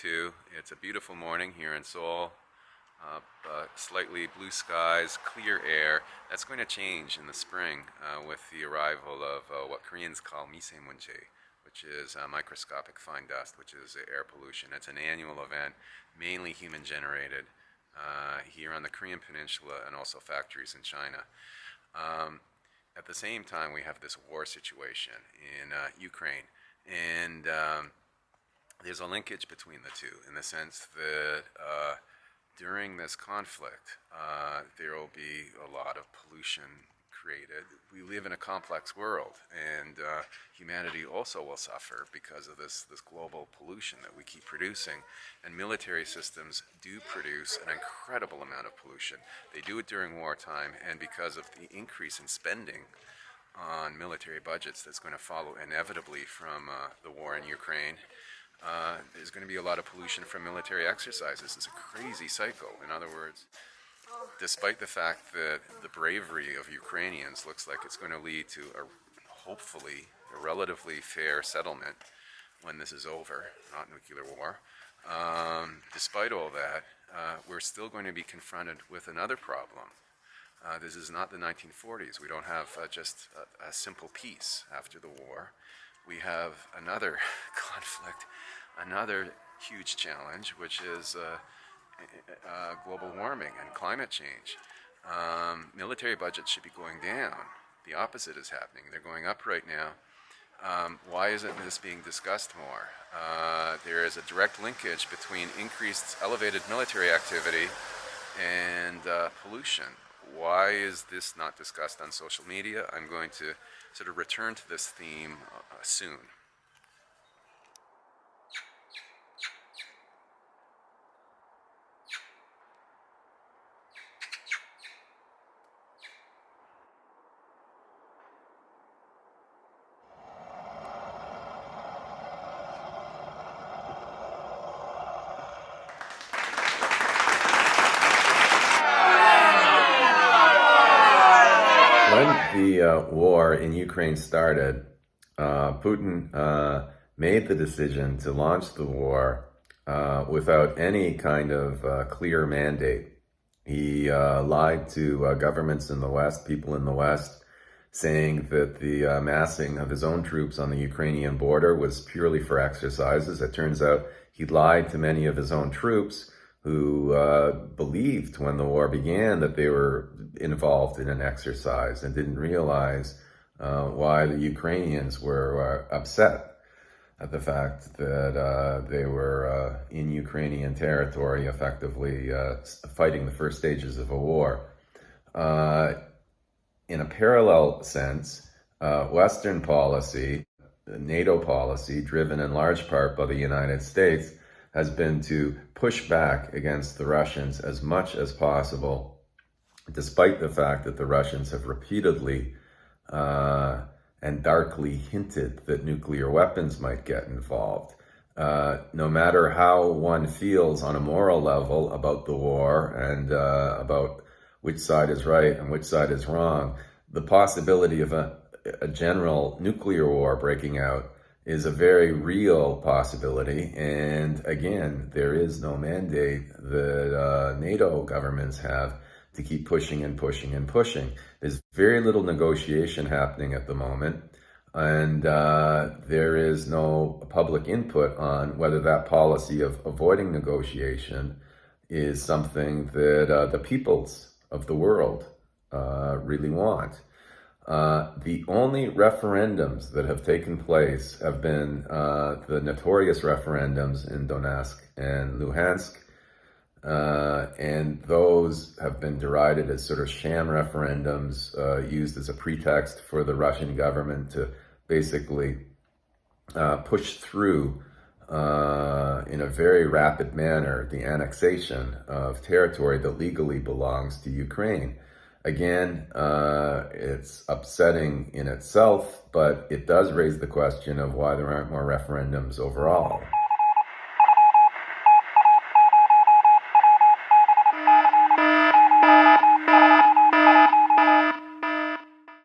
2022. It's a beautiful morning here in Seoul. Slightly blue skies, clear air. That's going to change in the spring with the arrival of what Koreans call misemunje, which is microscopic fine dust, which is air pollution. It's an annual event, mainly human generated here on the Korean Peninsula and also factories in China. At the same time, we have this war situation in Ukraine, and there's a linkage between the two in the sense that during this conflict, there will be a lot of pollution created. We live in a complex world, and humanity also will suffer because of this global pollution that we keep producing. And military systems do produce an incredible amount of pollution. They do it during wartime, and because of the increase in spending on military budgets that's going to follow inevitably from the war in Ukraine, there's going to be a lot of pollution from military exercises. It's a crazy cycle. In other words, despite the fact that the bravery of Ukrainians looks like it's going to lead to hopefully a relatively fair settlement when this is over, not nuclear war, despite all that, we're still going to be confronted with another problem. This is not the 1940s. We don't have just a simple peace after the war. We have another conflict, another huge challenge, which is global warming and climate change. Military budgets should be going down. The opposite is happening. They're going up right now. Why isn't this being discussed more? There is a direct linkage between increased elevated military activity and pollution. Why is this not discussed on social media? I'm going to sort of return to this theme soon. When the war in Ukraine started, Putin made the decision to launch the war without any kind of clear mandate. He lied to governments in the West, people in the West, saying that the massing of his own troops on the Ukrainian border was purely for exercises. It turns out he lied to many of his own troops who believed when the war began that they were involved in an exercise and didn't realize why the Ukrainians were upset at the fact that they were in Ukrainian territory, effectively fighting the first stages of a war. In a parallel sense, Western policy, NATO policy, driven in large part by the United States, has been to push back against the Russians as much as possible, despite the fact that the Russians have repeatedly and darkly hinted that nuclear weapons might get involved. No matter how one feels on a moral level about the war and about which side is right and which side is wrong, the possibility of a general nuclear war breaking out is a very real possibility. And again, there is no mandate that NATO governments have to keep pushing and pushing and pushing. There's very little negotiation happening at the moment, and there is no public input on whether that policy of avoiding negotiation is something that the peoples of the world really want. The only referendums that have taken place have been the notorious referendums in Donetsk and Luhansk, and those have been derided as sort of sham referendums used as a pretext for the Russian government to basically push through in a very rapid manner the annexation of territory that legally belongs to Ukraine. Again, it's upsetting in itself, but it does raise the question of why there aren't more referendums overall.